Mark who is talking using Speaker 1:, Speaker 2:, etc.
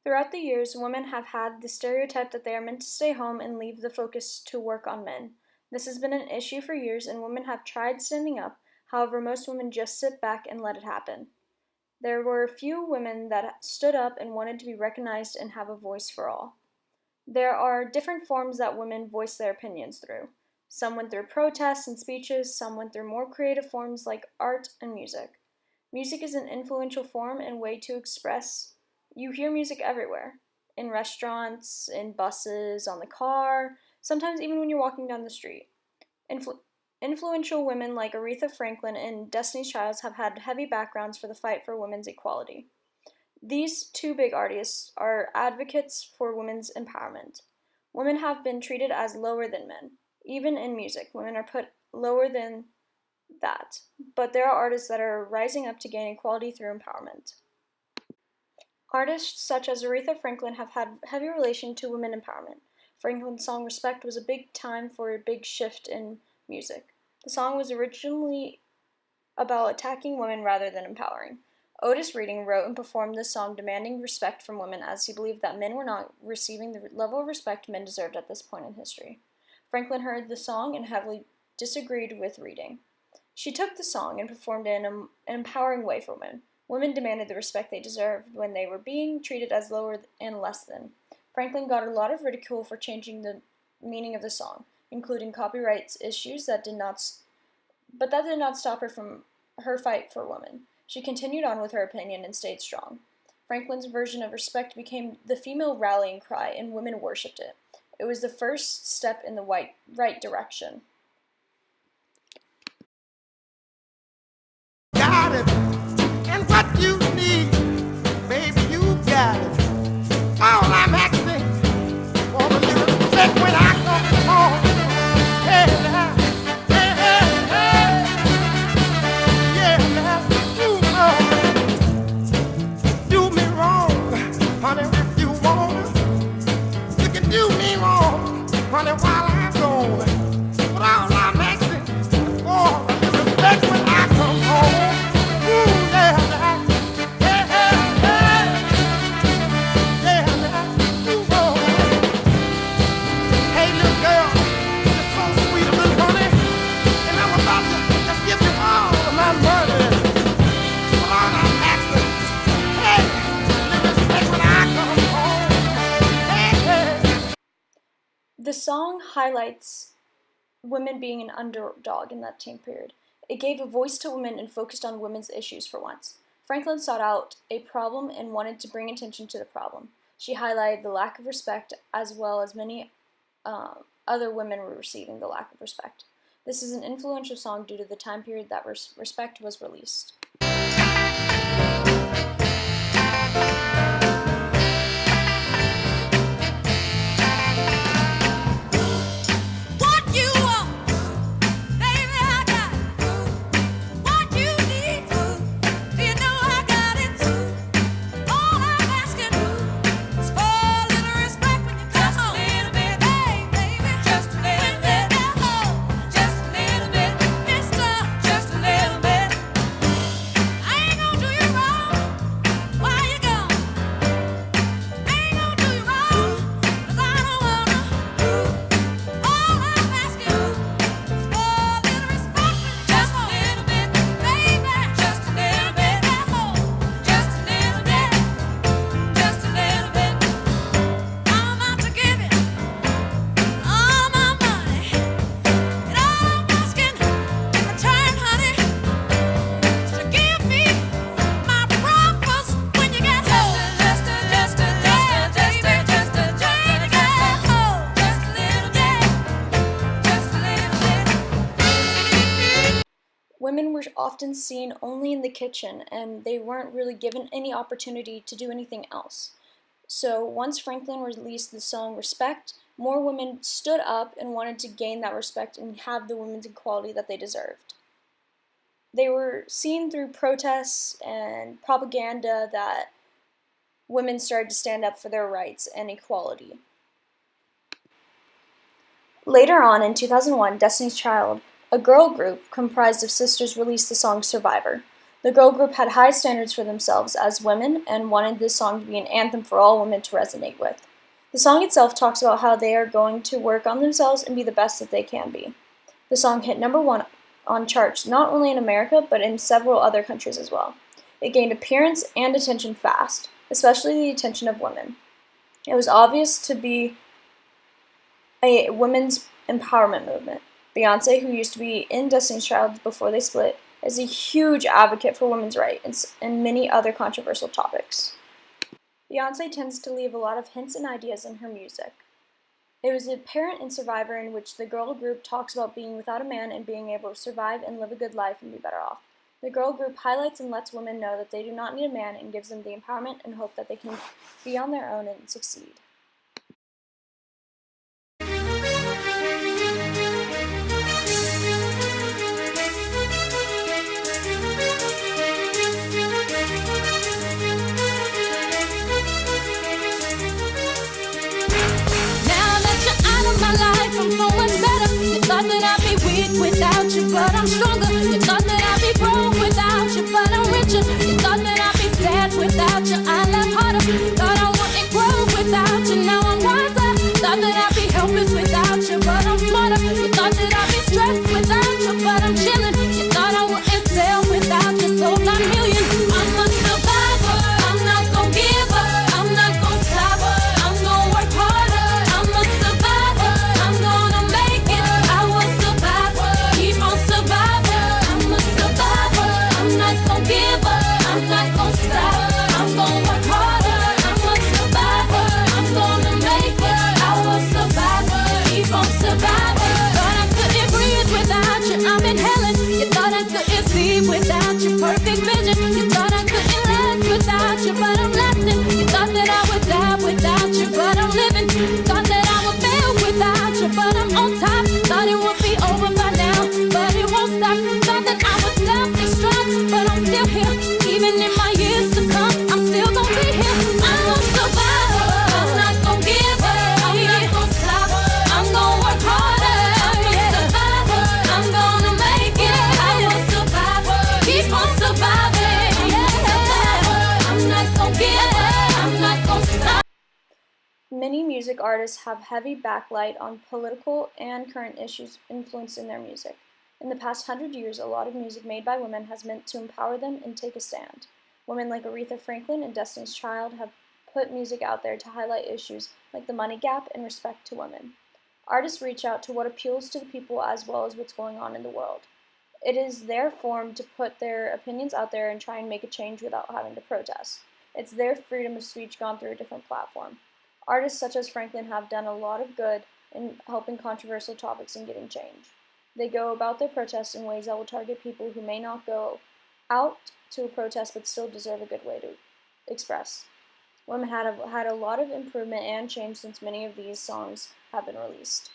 Speaker 1: Throughout the years, women have had the stereotype that they are meant to stay home and leave the focus to work on men. This has been an issue for years, and women have tried standing up. However, most women just sit back and let it happen. There were a few women that stood up and wanted to be recognized and have a voice for all. There are different forms that women voice their opinions through. Some went through protests and speeches, some went through more creative forms like art and music. Music is an influential form and way to express. You hear music everywhere in restaurants, in buses, on the car, sometimes even when you're walking down the street. Influ- Influential women like Aretha Franklin and Destiny's Child have had heavy backgrounds for the fight for women's equality. These two big artists are advocates for women's empowerment. Women have been treated as lower than men. Even in music, women are put lower than that. But there are artists that are rising up to gain equality through empowerment. Artists such as Aretha Franklin have had heavy relation to women empowerment. Franklin's song Respect was a big time for a big shift in music. The song was originally about attacking women rather than empowering. Otis Redding wrote and performed this song demanding respect from women as he believed that men were not receiving the level of respect men deserved at this point in history. Franklin heard the song and heavily disagreed with Redding. She took the song and performed it in an empowering way for women. Women demanded the respect they deserved when they were being treated as lower and less than. Franklin got a lot of ridicule for changing the meaning of the song, including copyright issues that did not stop her from her fight for women. She continued on with her opinion and stayed strong. Franklin's version of respect became the female rallying cry, and women worshipped it. It was the first step in the right direction.
Speaker 2: Got it, and what you need, baby, you got it. All I'm asking for a little respect when I come home. Hey, now, hey, hey, hey, yeah, now, do me wrong, honey, if you want to. You can do me wrong, honey, while I'm gone. But all I'm asking for a little respect when I come home.
Speaker 1: The song highlights women being an underdog in that time period. It gave a voice to women and focused on women's issues for once. Franklin sought out a problem and wanted to bring attention to the problem. She highlighted the lack of respect as well as many other women were receiving the lack of respect. This is an influential song due to the time period that Respect was released. Women were often seen only in the kitchen, and they weren't really given any opportunity to do anything else. So once Franklin released the song Respect, more women stood up and wanted to gain that respect and have the women's equality that they deserved. They were seen through protests and propaganda that women started to stand up for their rights and equality. Later on, in 2001, Destiny's Child, a girl group comprised of sisters, released the song Survivor. The girl group had high standards for themselves as women and wanted this song to be an anthem for all women to resonate with. The song itself talks about how they are going to work on themselves and be the best that they can be. The song hit #1 on charts not only in America but in several other countries as well. It gained appearance and attention fast, especially the attention of women. It was obvious to be a women's empowerment movement. Beyoncé, who used to be in Destiny's Child before they split, is a huge advocate for women's rights and many other controversial topics. Beyoncé tends to leave a lot of hints and ideas in her music. It was apparent in Survivor, in which the girl group talks about being without a man and being able to survive and live a good life and be better off. The girl group highlights and lets women know that they do not need a man and gives them the empowerment and hope that they can be on their own and succeed.
Speaker 3: Without you, but I'm stronger. You thought that I'd be broke without you, but I'm richer. You thought that I'd be sad without you, I laugh harder. Thought I wouldn't grow without you, now I'm wiser. Thought that I'd be helpless without you, but I'm smarter. You thought that I'd be stressed without you, but I'm chilling. You thought I wouldn't sell without you, sold 9 million. I'm a survivor, I'm not gonna give up, I'm not gonna stop, I'm gonna work harder. I'm a survivor, I'm gonna make it. I will survive, keep on surviving. I'm a survivor, I'm not gonna give up, I'm not gonna stop, I'm gonna work harder. I'm a survivor, I'm gonna make it. I will survive, keep on surviving. Thought I couldn't breathe without you, I'm inhaling. You thought I couldn't see without your perfect vision. You thought I couldn't last without you, but I'm lasting. You thought that I would die without you, but I'm living. Thought that I would fail without you, but I'm on top. Thought it would be over by now, but it won't stop. Thought that I would self-destruct, but I'm still here. Even in my years to come, I'm still gonna be here. I'm a survivor, I'm not gonna give up, I'm not gonna stop, I'm gonna work harder. I'm a survivor, I'm gonna make it. I will survive, keep on surviving. I'm a survivor, I'm not gonna give up, I'm not gonna stop.
Speaker 1: Many music artists have heavy backlight on political and current issues influenced in their music. In the past 100 years, a lot of music made by women has meant to empower them and take a stand. Women like Aretha Franklin and Destiny's Child have put music out there to highlight issues like the money gap and respect to women. Artists reach out to what appeals to the people as well as what's going on in the world. It is their form to put their opinions out there and try and make a change without having to protest. It's their freedom of speech gone through a different platform. Artists such as Franklin have done a lot of good in helping controversial topics and getting change. They go about their protests in ways that will target people who may not go out to a protest but still deserve a good way to express. Women had a lot of improvement and change since many of these songs have been released.